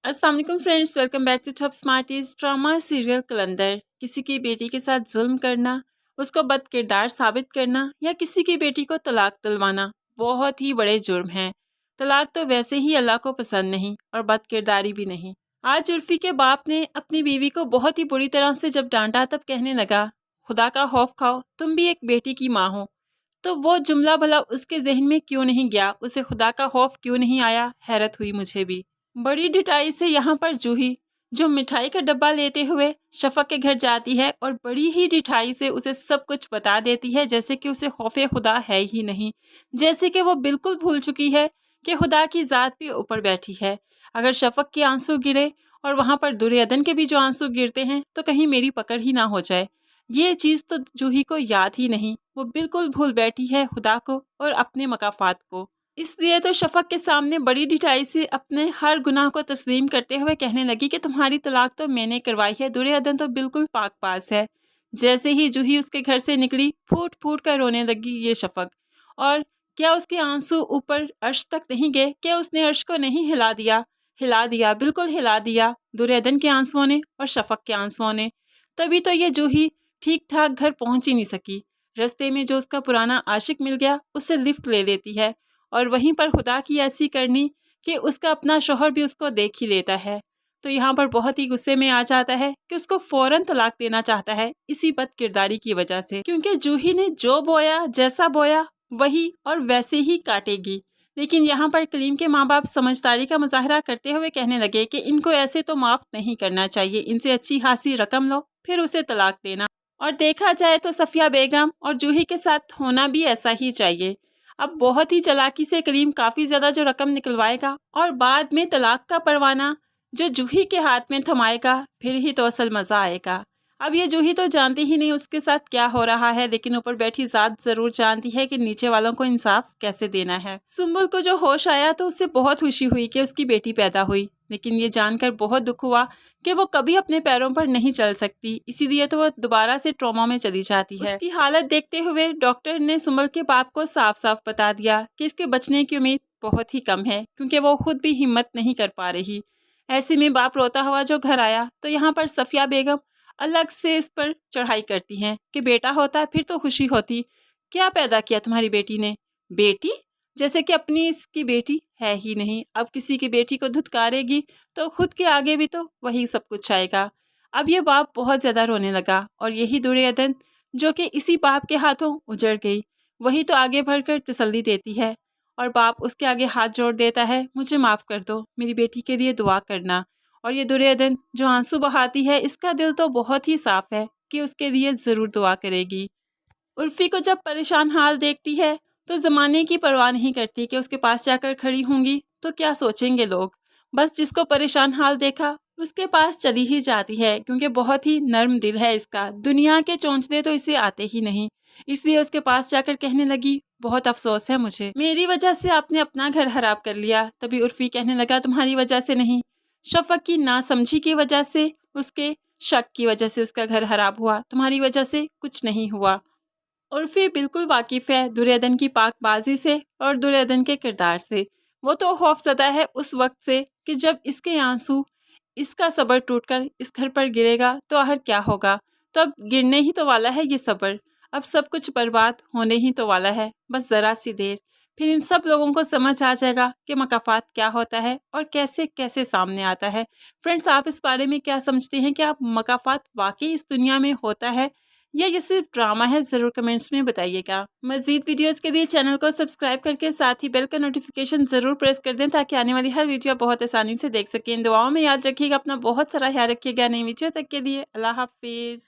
अस्सलाम वालेकुम friends, welcome back to Top Smarties. Drama serial Qalandar. किसी की बेटी के साथ जुल्म करना, उसको बद किरदार साबित करना या किसी की बेटी को तलाक दिलवाना बहुत ही बड़े जुर्म हैं। तलाक तो वैसे ही अल्लाह को पसंद नहीं और बद किरदारी भी नहीं। आज उर्फी के बाप ने अपनी बीवी को बहुत ही बुरी तरह से जब डांटा तब कहने लगा, खुदा का खौफ खाओ, तुम भी एक बेटी की माँ हो। तो वो जुमला भला उसके जहन में क्यों नहीं गया, उसे खुदा का खौफ क्यों नहीं आया, हैरत हुई मुझे भी। बड़ी ढिठाई से यहाँ पर जूही जो मिठाई का डब्बा लेते हुए शफक के घर जाती है और बड़ी ही ढिठाई से उसे सब कुछ बता देती है, जैसे कि उसे खौफे खुदा है ही नहीं, जैसे कि वो बिल्कुल भूल चुकी है कि खुदा की ज़ात भी ऊपर बैठी है। अगर शफक के आंसू गिरे और वहाँ पर दुर्योधन के भी जो आंसू गिरते हैं तो कहीं मेरी पकड़ ही ना हो जाए, ये चीज़ तो जूही को याद ही नहीं। वो बिल्कुल भूल बैठी है खुदा को और अपने मकाफात को। इसलिए तो शफक के सामने बड़ी ढिठाई से अपने हर गुनाह को तस्लीम करते हुए कहने लगी कि तुम्हारी तलाक तो मैंने करवाई है, दुर्योधन तो बिल्कुल पाक पास है। जैसे ही जूही उसके घर से निकली फूट फूट कर रोने लगी ये शफक। और क्या उसके आंसू ऊपर अर्श तक नहीं गए? क्या उसने अर्श को नहीं हिला दिया? हिला दिया, बिल्कुल हिला दिया, दुर्योधन के आंसुओं ने और शफक के आंसुओं ने। तभी तो ये जूही ठीक ठाक घर पहुंच ही नहीं सकी। रास्ते में जो उसका पुराना आशिक मिल गया उससे लिफ्ट ले लेती है और वहीं पर खुदा की ऐसी करनी कि उसका अपना शौहर भी उसको देख ही लेता है। तो यहाँ पर बहुत ही गुस्से में आ जाता है कि उसको फ़ौरन तलाक देना चाहता है इसी बद किरदारी की वजह से, क्योंकि जूही ने जो बोया, जैसा बोया वही और वैसे ही काटेगी। लेकिन यहाँ पर कलीम के माँ बाप समझदारी का मुजाहरा करते हुए कहने लगे कि इनको ऐसे तो माफ़ नहीं करना चाहिए, इनसे अच्छी खासी रकम लो फिर उसे तलाक देना। और देखा जाए तो सफ़िया बेगम और जूही के साथ होना भी ऐसा ही चाहिए। अब बहुत ही चालाकी से करीम काफ़ी ज़्यादा जो रकम निकलवाएगा और बाद में तलाक का परवाना जो जूही के हाथ में थमाएगा, फिर ही तो असल मज़ा आएगा। अब ये जूही तो जानती ही नहीं उसके साथ क्या हो रहा है, लेकिन ऊपर बैठी ज़ात ज़रूर जानती है कि नीचे वालों को इंसाफ कैसे देना है। सुंबुल को जो होश आया तो उससे बहुत खुशी हुई कि उसकी बेटी पैदा हुई, लेकिन ये जानकर बहुत दुख हुआ कि वो कभी अपने पैरों पर नहीं चल सकती, इसीलिए तो वो दोबारा से ट्रॉमा में चली जाती है। उसकी हालत देखते हुए डॉक्टर ने सुंबल के बाप को साफ साफ बता दिया कि इसके बचने की उम्मीद बहुत ही कम है, क्योंकि वो खुद भी हिम्मत नहीं कर पा रही। ऐसे में बाप रोता हुआ जो घर आया तो यहाँ पर सफ़िया बेगम अलग से इस पर चढ़ाई करती हैं कि बेटा होता फिर तो खुशी होती, क्या पैदा किया तुम्हारी बेटी ने? बेटी? जैसे कि अपनी इसकी बेटी है ही नहीं। अब किसी की बेटी को धुतकारेगी तो खुद के आगे भी तो वही सब कुछ आएगा। अब ये बाप बहुत ज़्यादा रोने लगा और यही दुर्योधन जो कि इसी बाप के हाथों उजड़ गई, वही तो आगे बढ़कर तसल्ली देती है और बाप उसके आगे हाथ जोड़ देता है, मुझे माफ़ कर दो, मेरी बेटी के लिए दुआ करना। और ये दुर्योधन जो आंसू बहाती है, इसका दिल तो बहुत ही साफ है कि उसके लिए ज़रूर दुआ करेगी। उर्फी को जब परेशान हाल देखती है तो ज़माने की परवाह नहीं करती कि उसके पास जाकर खड़ी होंगी तो क्या सोचेंगे लोग। बस जिसको परेशान हाल देखा उसके पास चली ही जाती है, क्योंकि बहुत ही नर्म दिल है इसका, दुनिया के चोंचले तो इसे आते ही नहीं। इसलिए उसके पास जाकर कहने लगी, बहुत अफसोस है मुझे, मेरी वजह से आपने अपना घर खराब कर लिया। तभी उर्फी कहने लगा, तुम्हारी वजह से नहीं, शफक की नासमझी की वजह से, उसके शक की वजह से उसका घर खराब हुआ, तुम्हारी वजह से कुछ नहीं हुआ। उर्फी बिल्कुल वाकिफ़ है दुर्योधन की पाकबाजी से और दुर्योधन के किरदार से। वो तो खौफज़दा है उस वक्त से कि जब इसके आंसू, इसका सब्र टूटकर इस घर पर गिरेगा तो आखिर क्या होगा। तो अब गिरने ही तो वाला है ये सब्र, अब सब कुछ बर्बाद होने ही तो वाला है, बस ज़रा सी देर, फिर इन सब लोगों को समझ आ जाएगा कि मकाफात क्या होता है और कैसे कैसे सामने आता है। फ्रेंड्स, आप इस बारे में क्या समझते हैं? कि आप मकाफात वाकई इस दुनिया में होता है या ये सिर्फ ड्रामा है? ज़रूर कमेंट्स में बताइएगा। मज़ीद वीडियोस के लिए चैनल को सब्सक्राइब करके साथ ही बेल का नोटिफिकेशन ज़रूर प्रेस कर दें, ताकि आने वाली हर वीडियो बहुत आसानी से देख सकें। दुआओं में याद रखिएगा, अपना बहुत सारा ख्याल रखिएगा। नई वीडियो तक के लिए अल्लाह हाफिज़।